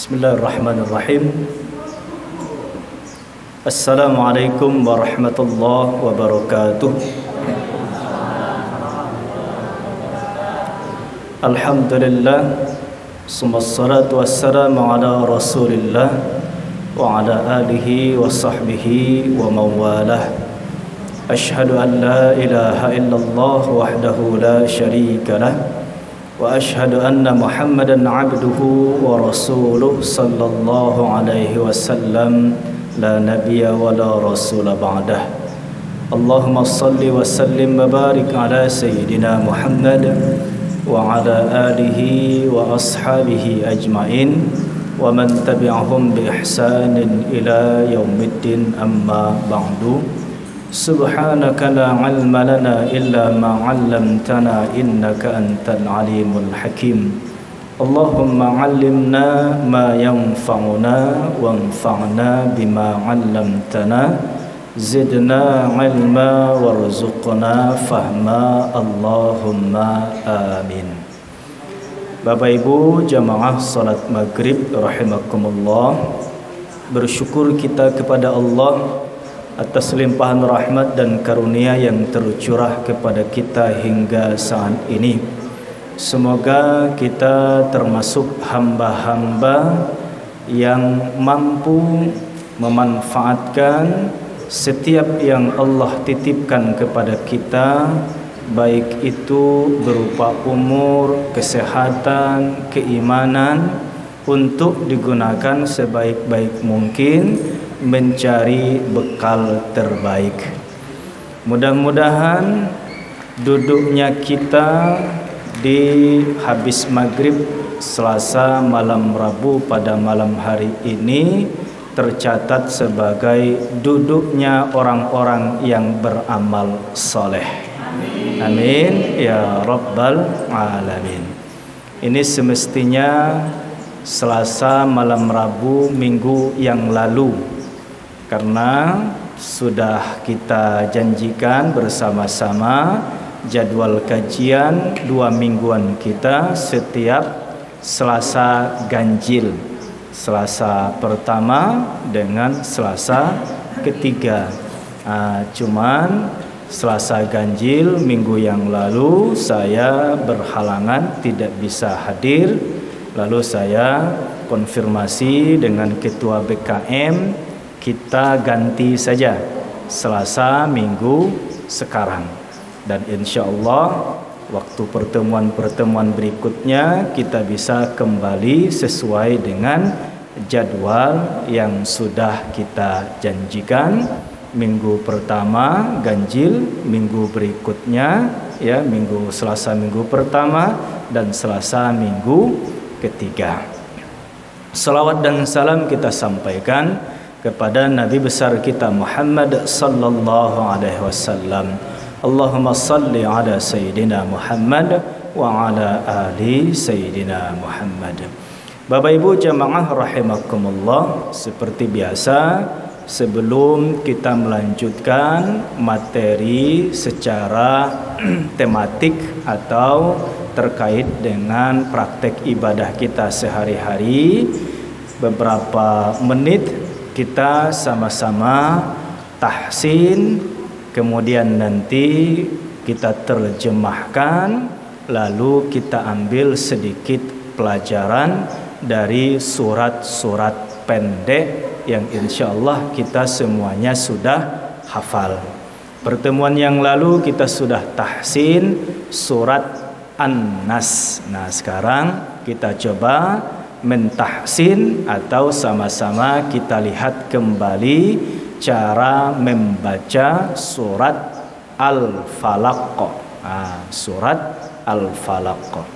Bismillahirrahmanirrahim. Assalamualaikum warahmatullahi wabarakatuh. Alhamdulillah, summassalatu wassalamu ala rasulillah wa ala alihi wa sahbihi wa mawalah. Ashhadu an la ilaha illallah wahdahu la syarika lah, wa ashhadu anna Muhammadan abduhu wa rasuluh sallallahu alaihi wasallam, la nabiyya wa la rasula ba'dah. Allahumma salli wa sallim wa barik ala sayyidina Muhammad wa ala alihi wa ashabihi ajma'in wa man tabi'ahum bi ihsanin ila yaumiddin, amma ba'du. Subhanaka la ilma lana illa ma 'allamtana innaka antal alimul hakim. Allahumma 'allimna ma yanfa'una wanfa'na bima 'allamtana, zidna 'ilma warzuqna fahma, Allahumma amin. Bapak Ibu jamaah salat maghrib rahimakumullah, bersyukur kita kepada Allah atas limpahan rahmat dan karunia yang tercurah kepada kita hingga saat ini. Semoga kita termasuk hamba-hamba yang mampu memanfaatkan setiap yang Allah titipkan kepada kita, baik itu berupa umur, kesehatan, keimanan, untuk digunakan sebaik-baik mungkin mencari bekal terbaik. Mudah-mudahan duduknya kita di habis maghrib Selasa malam Rabu pada malam hari ini tercatat sebagai duduknya orang-orang yang beramal soleh. Amin ya rabbal alamin. Ini semestinya Selasa malam Rabu minggu yang lalu, karena sudah kita janjikan bersama-sama jadwal kajian 2 mingguan kita setiap Selasa ganjil, Selasa pertama dengan Selasa ketiga. Cuman Selasa ganjil minggu yang lalu saya berhalangan tidak bisa hadir. Lalu saya konfirmasi dengan ketua BKM, kita ganti saja Selasa minggu sekarang, dan insya Allah waktu pertemuan-pertemuan berikutnya kita bisa kembali sesuai dengan jadwal yang sudah kita janjikan. Minggu pertama ganjil, minggu berikutnya ya minggu Selasa minggu pertama dan Selasa minggu ketiga. Salawat dan salam kita sampaikan kepada Nabi besar kita Muhammad sallallahu alaihi wasallam. Allahumma salli ala sayyidina Muhammad wa ala ali sayyidina Muhammad. Bapak Ibu jamaah rahimakumullah, seperti biasa sebelum kita melanjutkan materi secara tematik atau terkait dengan praktek ibadah kita sehari-hari, beberapa menit kita sama-sama tahsin, kemudian nanti kita terjemahkan, lalu kita ambil sedikit pelajaran dari surat-surat pendek yang insya Allah kita semuanya sudah hafal. Pertemuan yang lalu kita sudah tahsin surat An-Nas. Nah sekarang kita coba mentahsin atau sama-sama kita lihat kembali cara membaca surat Al-Falaq. Surat Al-Falaq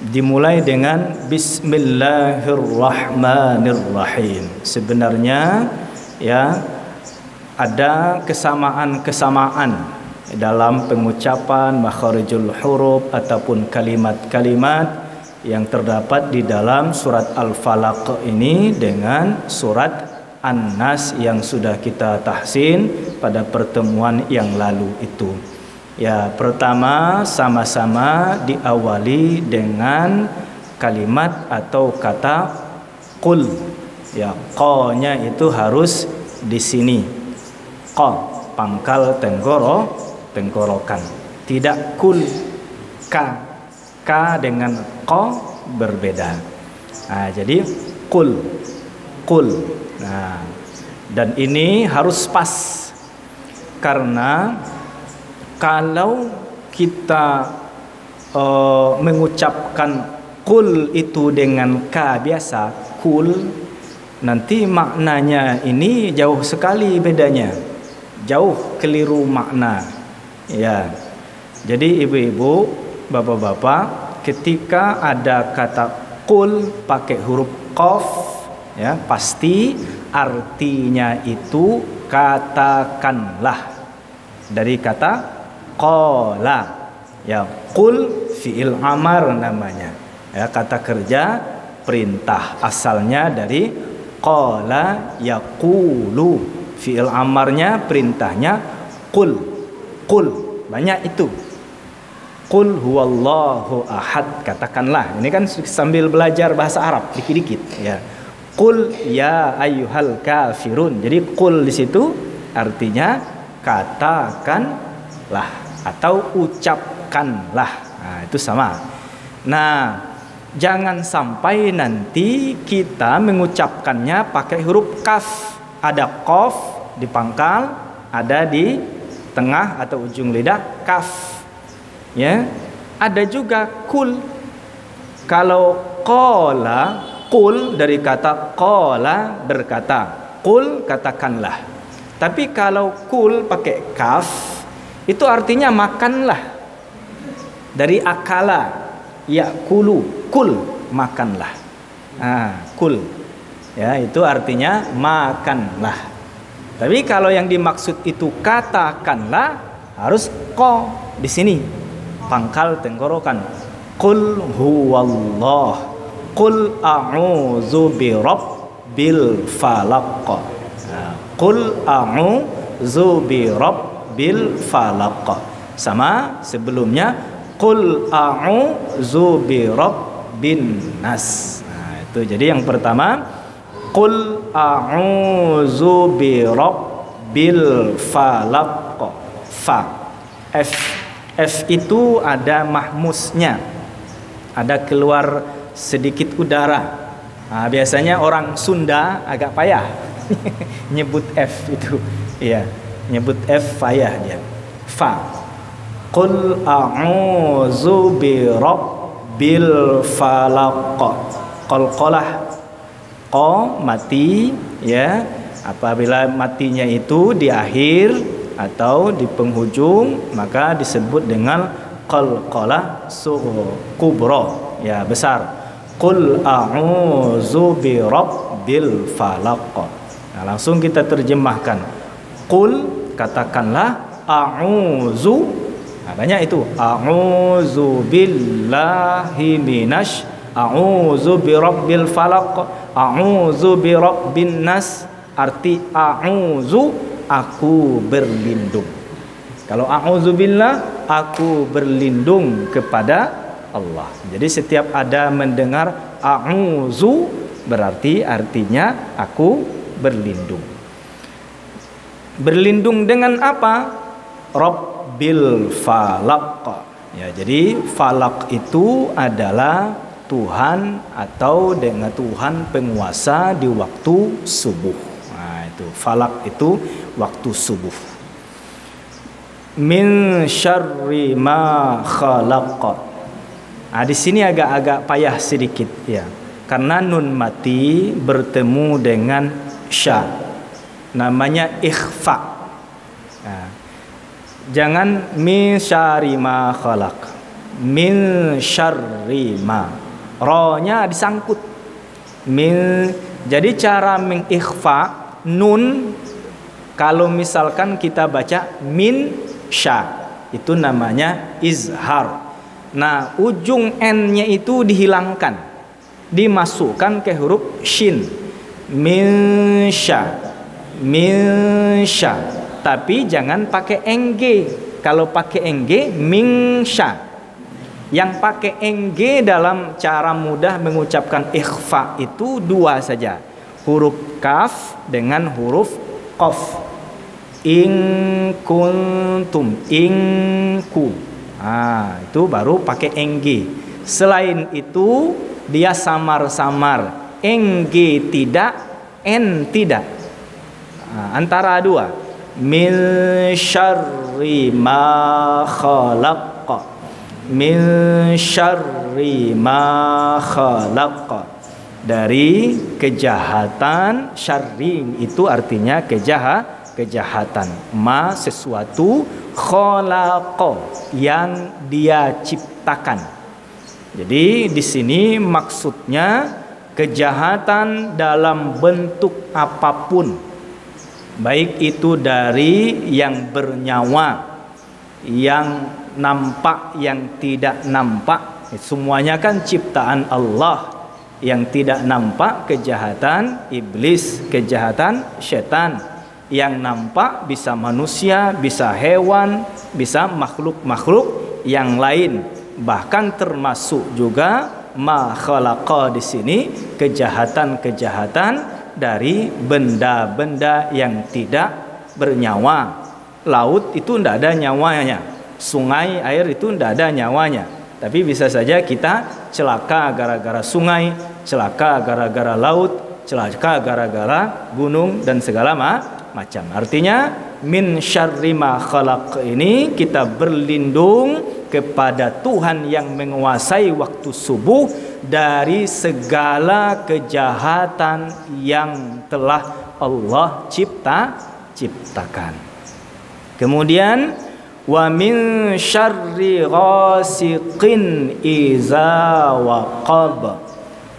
dimulai dengan Bismillahirrahmanirrahim. Sebenarnya ya ada kesamaan-kesamaan dalam pengucapan makharijul huruf ataupun kalimat-kalimat yang terdapat di dalam surat Al-Falaq ini dengan surat An-Nas yang sudah kita tahsin pada pertemuan yang lalu itu. Ya, pertama sama-sama diawali dengan kalimat atau kata qul. Ya, qa-nya itu harus di sini. Qa, pangkal tenggorokan. Tidak kul. Ka dengan qa berbeda. Nah, jadi qul. Nah, dan ini harus pas. Karena kalau kita mengucapkan qul itu dengan ka biasa, kul, nanti maknanya ini jauh sekali bedanya. Jauh keliru makna. Ya. Jadi ibu-ibu, bapak-bapak, ketika ada kata qul pakai huruf qaf, ya, pasti artinya itu katakanlah. Dari kata qala. Ya, qul fi'il amar namanya. Ya, kata kerja perintah, asalnya dari qala yaqulu. Fi'il amarnya, perintahnya qul. Banyak itu. Qul huwallahu ahad, katakanlah. Ini kan sambil belajar bahasa Arab dikit-dikit, ya. Qul ya ayyuhal kafirun. Jadi qul di situ artinya katakanlah atau ucapkanlah. Nah, itu sama. Nah, jangan sampai nanti kita mengucapkannya pakai huruf kaf. Ada qaf di pangkal, ada di tengah atau ujung lidah kaf. Ya, ada juga kul. Kalau qala, qul dari kata qala, berkata. Qul, katakanlah. Tapi kalau kul pakai kaf, itu artinya makanlah. Dari akala, yakulu, kul, makanlah. Kul. Ya, itu artinya makanlah. Tapi kalau yang dimaksud itu katakanlah, harus ko di sini. Pangkal tenggorokan. Qul huwallah. Qul a'udzu birabbil falaq. Qul a'udzu birabbil falaq. Sama sebelumnya qul a'udzu birabbin nas. Nah, itu jadi yang pertama qul a'udzu birabbil falaq. Fa. F itu ada mahmusnya, ada keluar sedikit udara. Nah, biasanya orang Sunda agak payah nyebut F itu, iya, nyebut F payah dia. Fa. Qul a'udzu birabbil falaq. Qalqalah, qa mati, ya. Apabila matinya itu di akhir atau di penghujung, maka disebut dengan qalqalah kubra, ya, besar. Qul a'udzu birabbil falaq. Nah, langsung kita terjemahkan. Qul, katakanlah, a'udzu. Nah, banyak itu. A'udzu billahi minasy, a'udzu birabbil falaq, a'udzu birabbin nas. Arti a'udzu, aku berlindung. Kalau a'udzubillah, aku berlindung kepada Allah. Jadi setiap ada mendengar a'udzu, berarti artinya aku berlindung. Berlindung dengan apa? Rabbil falaq. Ya, jadi falaq itu adalah Tuhan atau dengan Tuhan penguasa di waktu subuh. Nah, itu falaq itu waktu subuh. Min syarri ma khalaq. Nah, di sini agak-agak payah sedikit, ya. Karena nun mati bertemu dengan sya. Namanya ikhfa. Nah, jangan min syarri ma khalaq. Min syarri ma. Ra-nya disangkut. Min. Jadi cara mengikhfa nun, kalau misalkan kita baca min sya, itu namanya izhar. Nah, ujung n-nya itu dihilangkan, dimasukkan ke huruf shin. Min sya, min sya. Tapi jangan pakai eng. Kalau pakai eng, min sya. Yang pakai eng dalam cara mudah mengucapkan ikhfa itu dua saja. Huruf kaf dengan huruf qaf. In kuntum, inku. Itu baru pakai eng. Selain itu dia samar-samar. Eng tidak, n tidak. Antara dua. Min syarri ma khalaq. Min syarri ma khalaq. Dari kejahatan, syarri itu artinya kejahatan. Ma sesuatu, khalaqa yang dia ciptakan. Jadi di sini maksudnya kejahatan dalam bentuk apapun. Baik itu dari yang bernyawa, yang nampak, yang tidak nampak, semuanya kan ciptaan Allah. Yang tidak nampak kejahatan iblis, kejahatan setan. Yang nampak bisa manusia, bisa hewan, bisa makhluk-makhluk yang lain. Bahkan termasuk juga ma khalaqa di sini kejahatan-kejahatan dari benda-benda yang tidak bernyawa. Laut itu tidak ada nyawanya. Sungai, air itu tidak ada nyawanya. Tapi bisa saja kita celaka gara-gara sungai, celaka gara-gara laut, celaka gara-gara gunung dan segala macam. Artinya min syarri ma khalaq ini kita berlindung kepada Tuhan yang menguasai waktu subuh dari segala kejahatan yang telah Allah ciptakan. Kemudian wa min syarri ghasiqin iza waqab.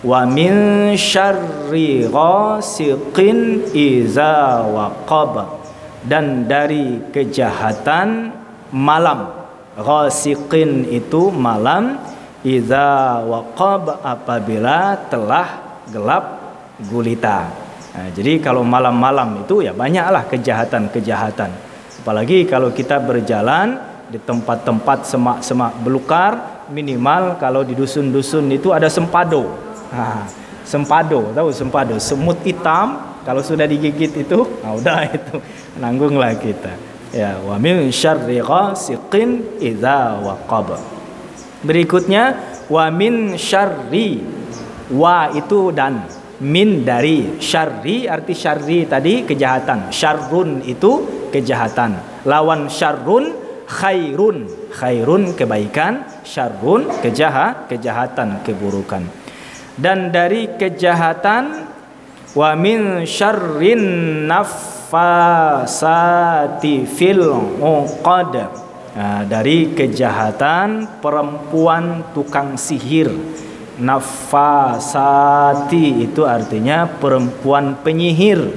Wa min syarri ghasiqin iza waqab. Dan dari kejahatan malam. Ghasiqin itu malam, iza waqab apabila telah gelap gulita. Jadi kalau malam-malam itu ya banyaklah kejahatan-kejahatan. Apalagi kalau kita berjalan di tempat-tempat semak-semak belukar, minimal kalau di dusun-dusun itu ada sempado. Sempado, tahu sempado, semut hitam kalau sudah digigit itu, udah itu nanggunglah kita. Ya, wa min syarri ghasiqin idza waqab. Berikutnya wa min syarri, wa itu dan, min dari, syarri arti syarri tadi kejahatan, syarrun itu kejahatan. Lawan syarrun khairun, khairun kebaikan, syarrun kejahatan, keburukan. Dan dari kejahatan wa min syarrin naffasati fil uqad. Dari kejahatan perempuan tukang sihir. Naffasati itu artinya perempuan penyihir.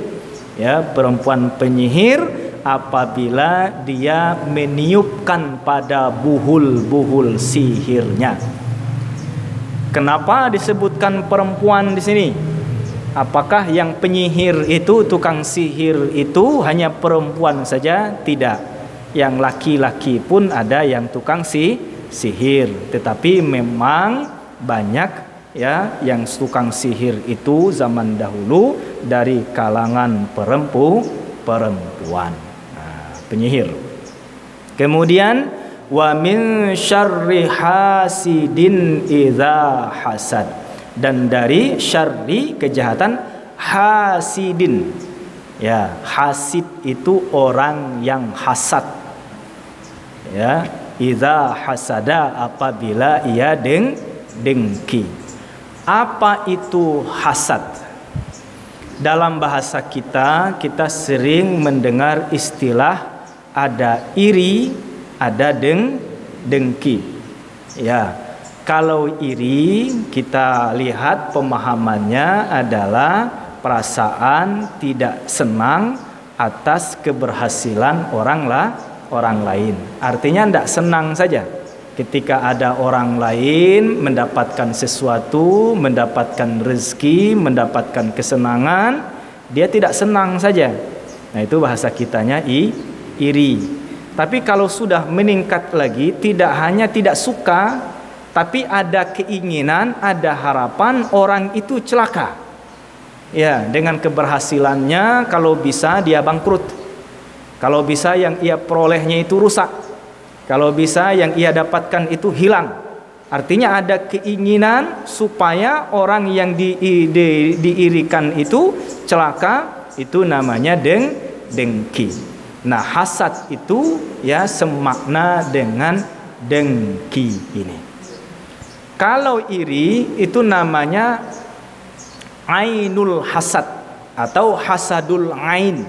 Ya, perempuan penyihir apabila dia meniupkan pada buhul-buhul sihirnya. Kenapa disebutkan perempuan di sini? Apakah yang penyihir itu, tukang sihir itu hanya perempuan saja? Tidak. Yang laki-laki pun ada yang tukang sihir. Tetapi memang banyak ya yang tukang sihir itu zaman dahulu dari kalangan perempuan. Penyihir. Kemudian wa min syarri hasidin idza hasad. Dan dari syarri kejahatan hasidin. Ya, hasid itu orang yang hasad. Ya, idza hasada apabila ia dengki. Apa itu hasad? Dalam bahasa kita sering mendengar istilah ada iri, ada dengki. Ya, kalau iri kita lihat pemahamannya adalah perasaan tidak senang atas keberhasilan orang lain. Artinya tidak senang saja ketika ada orang lain mendapatkan sesuatu, mendapatkan rezeki, mendapatkan kesenangan, dia tidak senang saja. Nah, itu bahasa kitanya iri. Tapi kalau sudah meningkat lagi, tidak hanya tidak suka, tapi ada keinginan, ada harapan orang itu celaka. Ya, dengan keberhasilannya kalau bisa dia bangkrut. Kalau bisa yang ia perolehnya itu rusak. Kalau bisa yang ia dapatkan itu hilang. Artinya ada keinginan supaya orang yang diirikan itu celaka, itu namanya dengki. Nah, hasad itu ya semakna dengan dengki ini. Kalau iri itu namanya ainul hasad atau hasadul ain.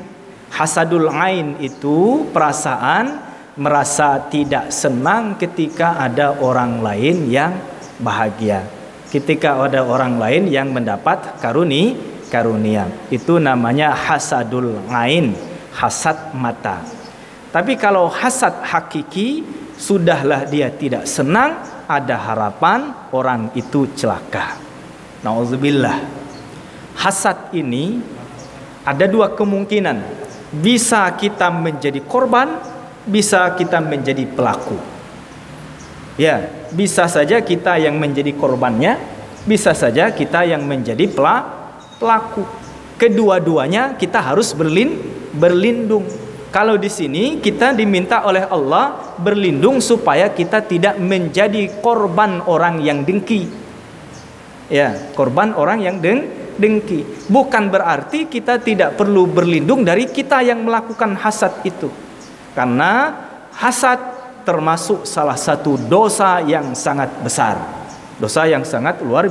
Hasadul ain itu perasaan merasa tidak senang ketika ada orang lain yang bahagia, ketika ada orang lain yang mendapat karunia. Itu namanya hasadul ain, hasad mata. Tapi kalau hasad hakiki, sudahlah dia tidak senang, ada harapan orang itu celaka. Nauzubillah. Hasad ini ada dua kemungkinan. Bisa kita menjadi korban, bisa kita menjadi pelaku. Ya, bisa saja kita yang menjadi korbannya, bisa saja kita yang menjadi pelaku. Kedua-duanya kita harus berlindung. Kalau di sini kita diminta oleh Allah berlindung supaya kita tidak menjadi korban orang yang dengki. Ya, korban orang yang dengki. Bukan berarti kita tidak perlu berlindung dari kita yang melakukan hasad itu. Karena hasad termasuk salah satu dosa yang sangat besar. Dosa yang sangat luar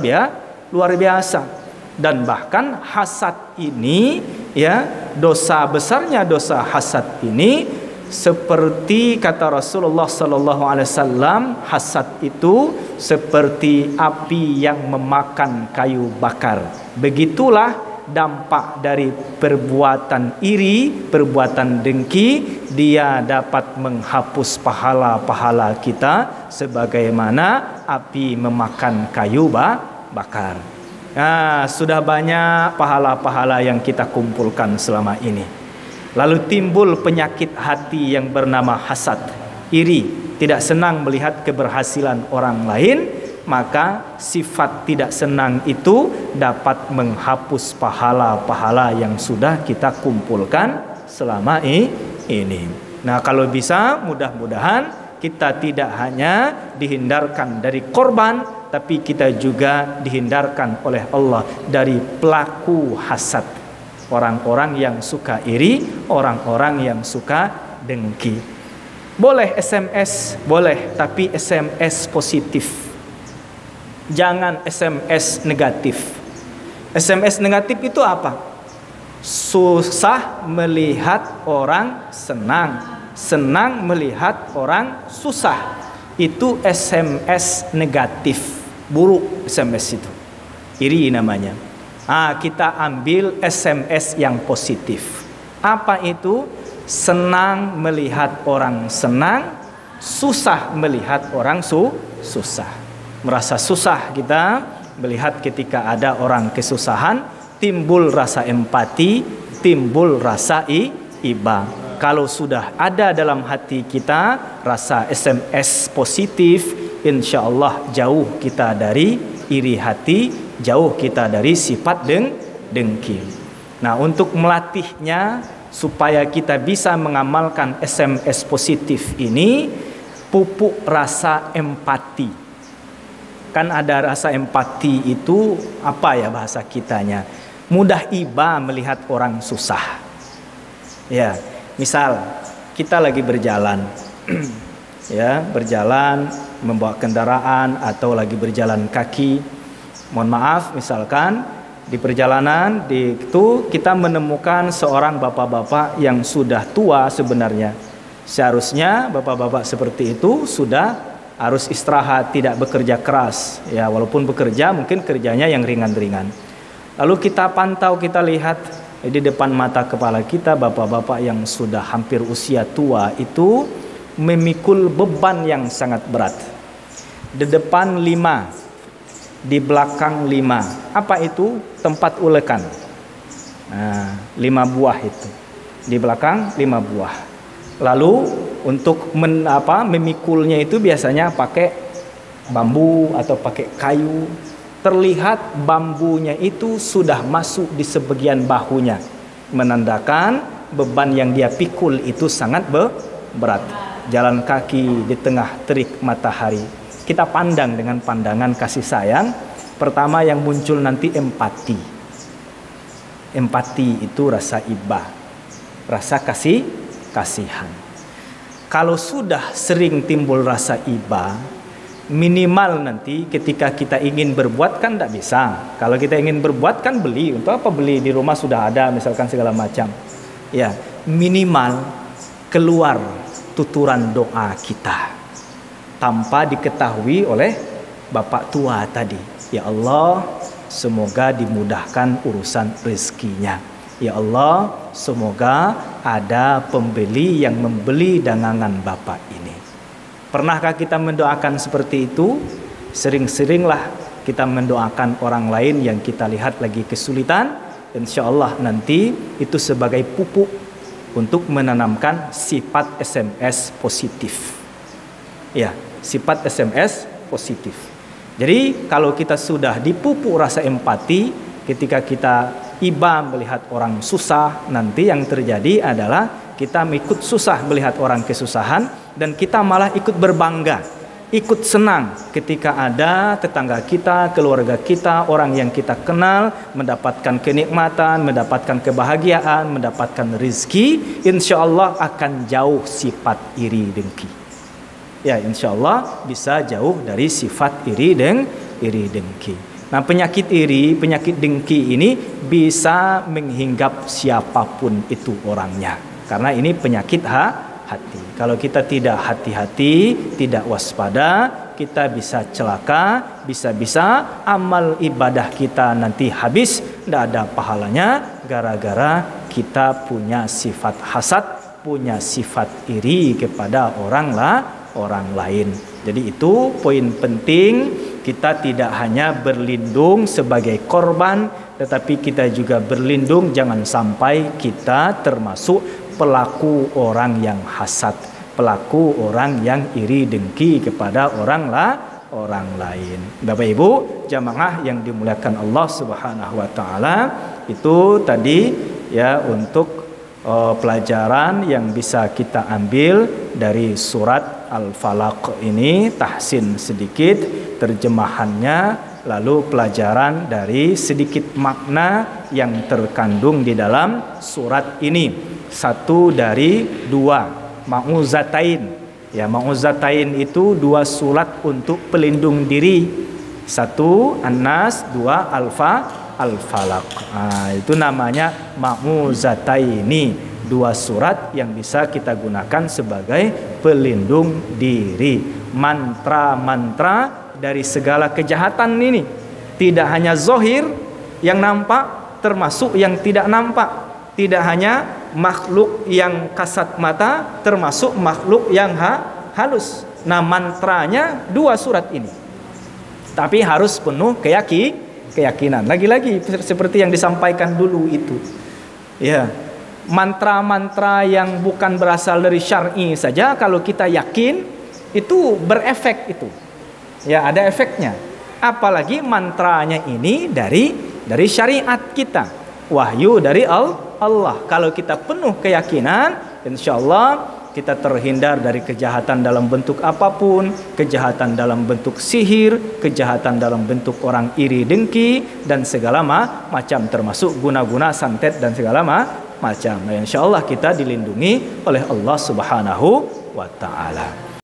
biasa. Dan bahkan hasad ini, ya, dosa besarnya dosa hasad ini, seperti kata Rasulullah sallallahu alaihi wasallam, hasad itu seperti api yang memakan kayu bakar. Begitulah dampak dari perbuatan iri, perbuatan dengki. Dia dapat menghapus pahala-pahala kita sebagaimana api memakan kayu bakar. Nah, sudah banyak pahala-pahala yang kita kumpulkan selama ini. Lalu timbul penyakit hati yang bernama hasad, iri, tidak senang melihat keberhasilan orang lain. Maka sifat tidak senang itu dapat menghapus pahala-pahala yang sudah kita kumpulkan selama ini. Nah, kalau bisa mudah-mudahan kita tidak hanya dihindarkan dari korban, tapi kita juga dihindarkan oleh Allah dari pelaku hasad. Orang-orang yang suka iri, orang-orang yang suka dengki. Boleh SMS, boleh, tapi SMS positif. Jangan SMS negatif. SMS negatif itu apa? Susah melihat orang senang, senang melihat orang susah. Itu SMS negatif, buruk SMS itu. Iri namanya. Kita ambil SMS yang positif. Apa itu? Senang melihat orang senang, susah melihat orang susah. Merasa susah kita melihat ketika ada orang kesusahan, timbul rasa empati, timbul rasa iba. Kalau sudah ada dalam hati kita rasa SMS positif, insya Allah jauh kita dari iri hati, jauh kita dari sifat dengki. Nah, untuk melatihnya supaya kita bisa mengamalkan SMS positif ini, pupuk rasa empati. Kan ada rasa empati itu apa ya bahasa kitanya? Mudah iba melihat orang susah. Ya, misal kita lagi berjalan, ya, berjalan membawa kendaraan atau lagi berjalan kaki. Mohon maaf, misalkan di perjalanan itu kita menemukan seorang bapak-bapak yang sudah tua sebenarnya. Seharusnya bapak-bapak seperti itu sudah harus istirahat, tidak bekerja keras. Ya, walaupun bekerja mungkin kerjanya yang ringan-ringan. Lalu kita pantau, kita lihat di depan mata kepala kita bapak-bapak yang sudah hampir usia tua itu memikul beban yang sangat berat. Di depan 5, di belakang 5. Apa itu? Tempat ulekan. 5 buah itu. Di belakang 5 buah. Lalu untuk memikulnya itu biasanya pakai bambu atau pakai kayu, terlihat bambunya itu sudah masuk di sebagian bahunya, menandakan beban yang dia pikul itu sangat berat. Jalan kaki di tengah terik matahari, kita pandang dengan pandangan kasih sayang. Pertama yang muncul nanti empati. Empati itu rasa iba, rasa kasihan. Kalau sudah sering timbul rasa iba, minimal nanti ketika kita ingin berbuat kan tidak bisa. Kalau kita ingin berbuat kan beli. Untuk apa beli? Di rumah sudah ada misalkan segala macam. Ya, minimal keluar tuturan doa kita tanpa diketahui oleh bapak tua tadi. Ya Allah, semoga dimudahkan urusan rezekinya. Ya Allah, semoga ada pembeli yang membeli dagangan bapak ini. Pernahkah kita mendoakan seperti itu? Sering-seringlah kita mendoakan orang lain yang kita lihat lagi kesulitan. Insya Allah nanti itu sebagai pupuk untuk menanamkan sifat SMS positif. Ya, sifat SMS positif. Jadi kalau kita sudah dipupuk rasa empati, ketika kita iba melihat orang susah, nanti yang terjadi adalah kita ikut susah melihat orang kesusahan, dan kita malah ikut berbangga, ikut senang ketika ada tetangga kita, keluarga kita, orang yang kita kenal mendapatkan kenikmatan, mendapatkan kebahagiaan, mendapatkan rezeki. Insya Allah akan jauh sifat iri dengki. Ya, insya Allah bisa jauh dari sifat iri dengki. Nah, penyakit iri, penyakit dengki ini bisa menghinggap siapapun itu orangnya. Karena ini penyakit hati. Kalau kita tidak hati-hati, tidak waspada, kita bisa celaka, bisa-bisa amal ibadah kita nanti habis, tidak ada pahalanya, gara-gara kita punya sifat hasad, punya sifat iri kepada orang lain. Jadi itu poin penting, kita tidak hanya berlindung sebagai korban, tetapi kita juga berlindung jangan sampai kita termasuk pelaku orang yang hasad, pelaku orang yang iri dengki kepada orang lain. Bapak Ibu jamaah yang dimuliakan Allah Subhanahu wa taala, itu tadi ya untuk pelajaran yang bisa kita ambil dari surat Al-Falaq ini, tahsin sedikit terjemahannya, lalu pelajaran dari sedikit makna yang terkandung di dalam surat ini. Satu dari dua, ma'uzatain. Ya, ma'uzatain itu dua surat untuk pelindung diri. Satu An-Nas, dua Al-Falaq. Nah, itu namanya ma'uzataini, dua surat yang bisa kita gunakan sebagai pelindung diri. Mantra-mantra dari segala kejahatan ini. Tidak hanya zohir yang nampak, termasuk yang tidak nampak. Tidak hanya makhluk yang kasat mata, termasuk makhluk yang halus. Nah, mantranya dua surat ini. Tapi harus penuh keyakinan. Lagi-lagi seperti yang disampaikan dulu itu. Ya, mantra-mantra yang bukan berasal dari syar'i saja, kalau kita yakin itu berefek itu. Ya, ada efeknya. Apalagi mantranya ini dari syariat kita. Wahyu dari Allah. Kalau kita penuh keyakinan, insya Allah kita terhindar dari kejahatan dalam bentuk apapun, kejahatan dalam bentuk sihir, kejahatan dalam bentuk orang iri dengki, dan segala macam, termasuk guna-guna santet dan segala macam. Nah, insya Allah kita dilindungi oleh Allah Subhanahu wa ta'ala.